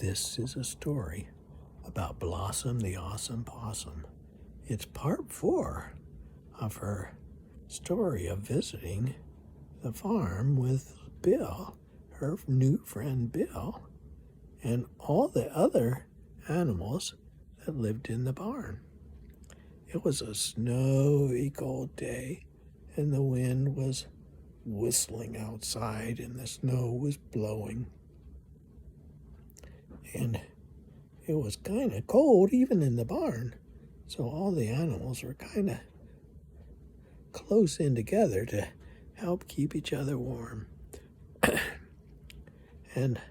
This is a story about Blossom the Awesome Possum. It's part 4 of her story of visiting the farm with Bill, her new friend Bill, and all the other animals that lived in the barn. It was a snowy cold day, and the wind was whistling outside, and the snow was blowing. And it was kind of cold even in the barn, so all the animals were kind of close in together to help keep each other warm. And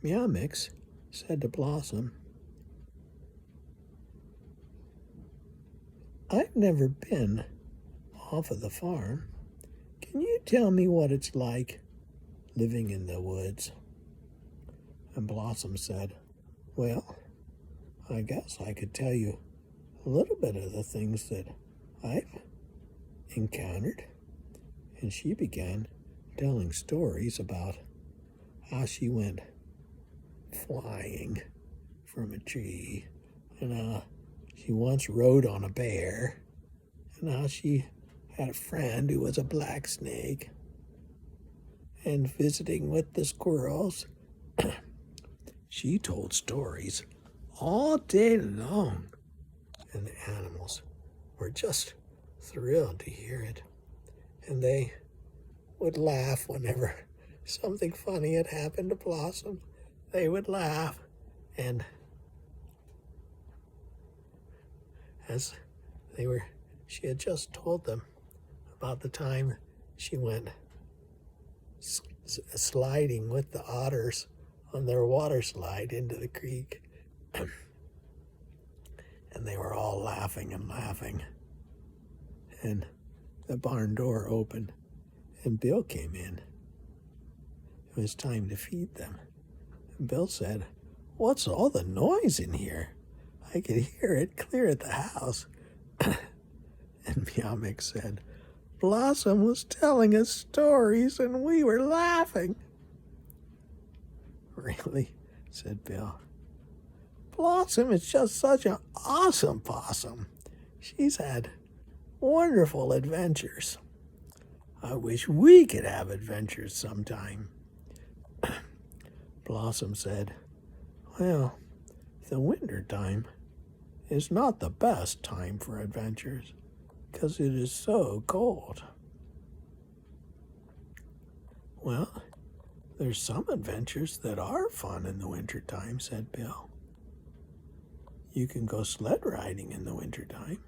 Meow Mix said to Blossom, "I've never been off of the farm. Can you tell me what it's like living in the woods?" And Blossom said, "Well, I guess I could tell you a little bit of the things that I've encountered." And she began telling stories about how she went flying from a tree, and how she once rode on a bear, and how she had a friend who was a black snake, and visiting with the squirrels. She told stories all day long, and the animals were just thrilled to hear it. And they would laugh whenever something funny had happened to Blossom. They would laugh, and as she had just told them about the time she went sliding with the otters on their water slide into the creek. And they were all laughing and laughing. And the barn door opened, and Bill came in. It was time to feed them. And Bill said, "What's all the noise in here? I could hear it clear at the house." And Meow Mix said, "Blossom was telling us stories, and we were laughing." "Really?" said Bill. "Blossom is just such an awesome possum. She's had wonderful adventures. I wish we could have adventures sometime." Blossom said, "Well, the winter time is not the best time for adventures, because it is so cold." "Well, there's some adventures that are fun in the wintertime," said Bill. "You can go sled riding in the wintertime."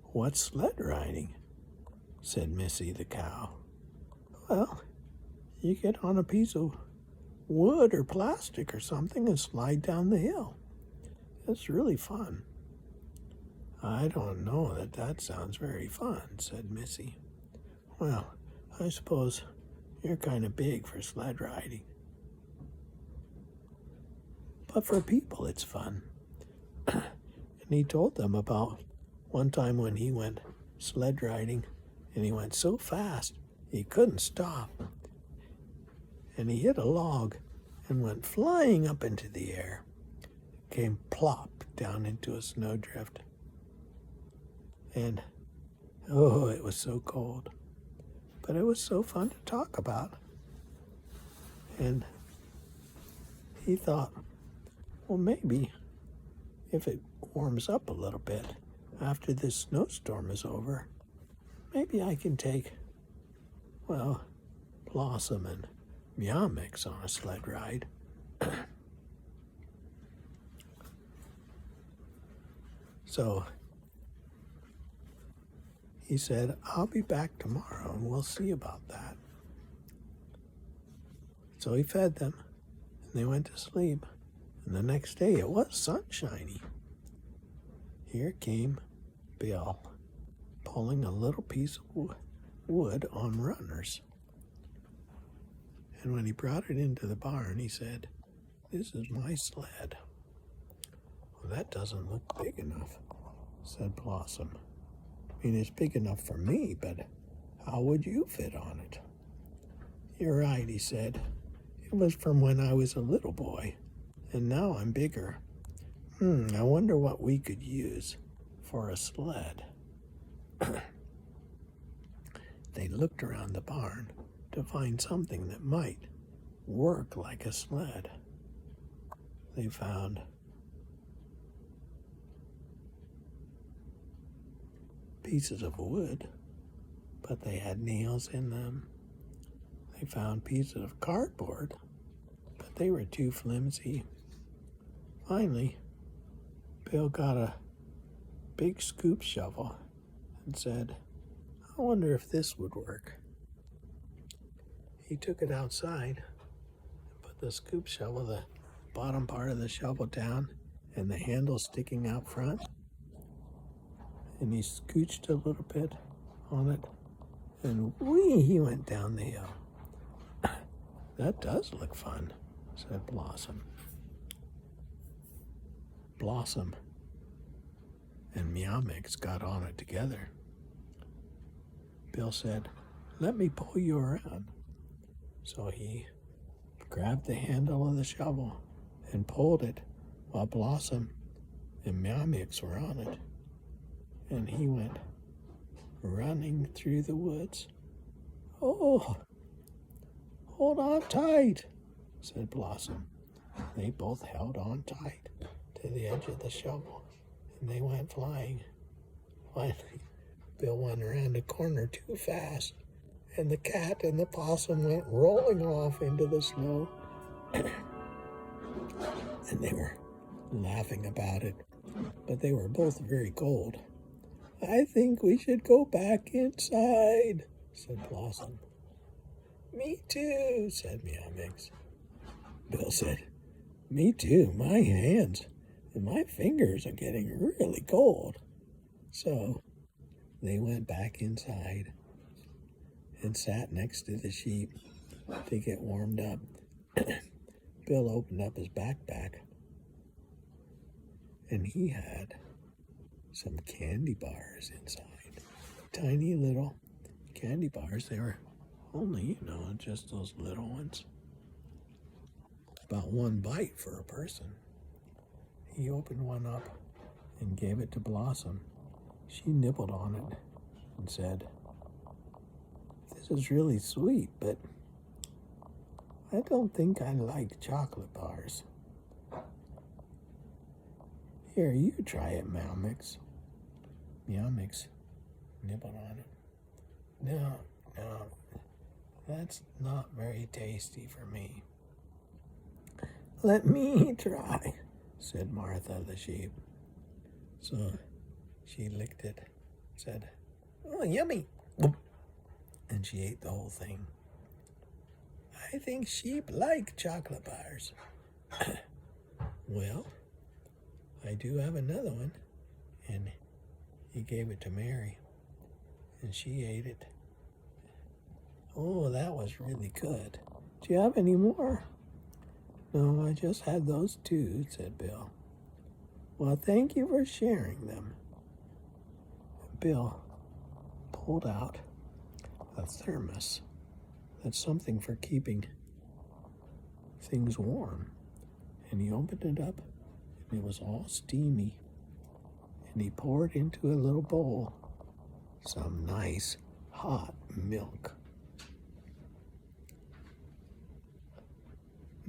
"What's sled riding?" said Missy the cow. "Well, you get on a piece of wood or plastic or something and slide down the hill. It's really fun." "I don't know that sounds very fun," said Missy. "Well, I suppose you're kind of big for sled riding. But for people, it's fun." And he told them about one time when he went sled riding, and he went so fast he couldn't stop. And he hit a log and went flying up into the air, came plop down into a snowdrift. And, oh, it was so cold. But it was so fun to talk about. And he thought, well, maybe if it warms up a little bit after this snowstorm is over, maybe I can take, well, Blossom and Meow Mix on a sled ride. So he said, "I'll be back tomorrow and we'll see about that." So he fed them, and they went to sleep. And the next day it was sunshiny. Here came Bill, pulling a little piece of wood on runners. And when he brought it into the barn, he said, "This is my sled." "Well, that doesn't look big enough," said Blossom. "I mean, it's big enough for me, but how would you fit on it?" "You're right," he said. It was from when I was a little boy, and now I'm bigger. I wonder what we could use for a sled. They looked around the barn to find something that might work like a sled. They found pieces of wood, but they had nails in them. They found pieces of cardboard, but they were too flimsy. Finally, Bill got a big scoop shovel and said, I wonder if this would work. He took it outside, put the scoop shovel, the bottom part of the shovel down, and the handle sticking out front. And he scooched a little bit on it, and whee, he went down the hill. That does look fun, said Blossom. Blossom and Meow Mix got on it together. Bill said, let me pull you around. So he grabbed the handle of the shovel and pulled it while Blossom and Meow Mix were on it. And he went running through the woods. Oh, hold on tight, said Blossom. They both held on tight to the edge of the shovel, and they went flying. Finally, Bill went around the corner too fast, and the cat and the possum went rolling off into the snow. And they were laughing about it, but they were both very cold. I think we should go back inside, said Blossom. Me too, said Meow Mix. Bill said, me too. My hands and my fingers are getting really cold. So they went back inside and sat next to the sheep to get warmed up. Bill opened up his backpack, and he had some candy bars inside. Tiny little candy bars. They were only, just those little ones. About one bite for a person. He opened one up and gave it to Blossom. She nibbled on it and said, this is really sweet, but I don't think I like chocolate bars. Here, you try it, Meow Mix. Meow Mix nibbled on it. No, that's not very tasty for me. Let me try, said Martha the sheep. So she licked it, said, oh, yummy. And she ate the whole thing. I think sheep like chocolate bars. Well, I do have another one. And he gave it to Mary, and she ate it. Oh, that was really good. Do you have any more? No, I just had those two, said Bill. Well, thank you for sharing them. Bill pulled out a thermos. That's something for keeping things warm. And he opened it up, and it was all steamy. And he poured into a little bowl some nice hot milk.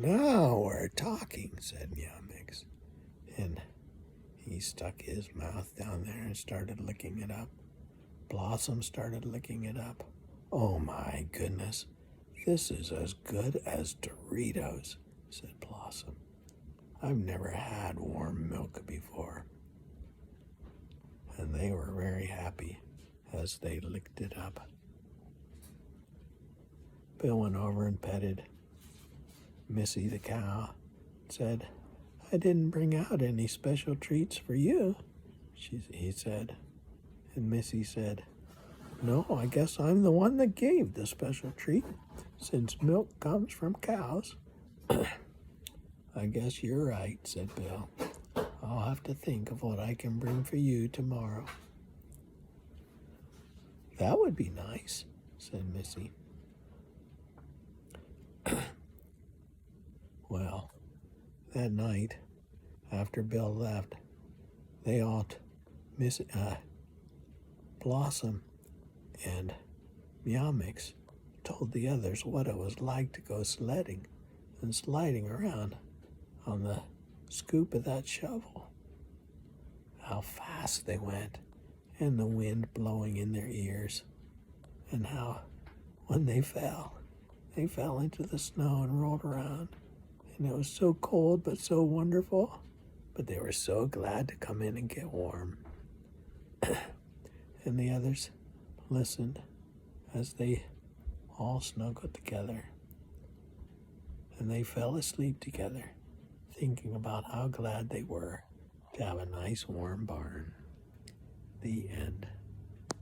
Now we're talking, said Meow Mix. And he stuck his mouth down there and started licking it up. Blossom started licking it up. Oh my goodness, this is as good as Doritos, said Blossom. I've never had warm milk before. And they were very happy as they licked it up. Bill went over and petted Missy the cow, said, I didn't bring out any special treats for you, he said. And Missy said, no, I guess I'm the one that gave the special treat, since milk comes from cows. I guess you're right, said Bill. I'll have to think of what I can bring for you tomorrow. That would be nice, said Missy. That night, after Bill left, they all, Blossom and Meow Mix told the others what it was like to go sledding and sliding around on the scoop of that shovel. How fast they went, and the wind blowing in their ears, and how when they fell into the snow and rolled around, and it was so cold but so wonderful, but they were so glad to come in and get warm. And the others listened as they all snuggled together, and they fell asleep together, thinking about how glad they were to have a nice warm barn. The end.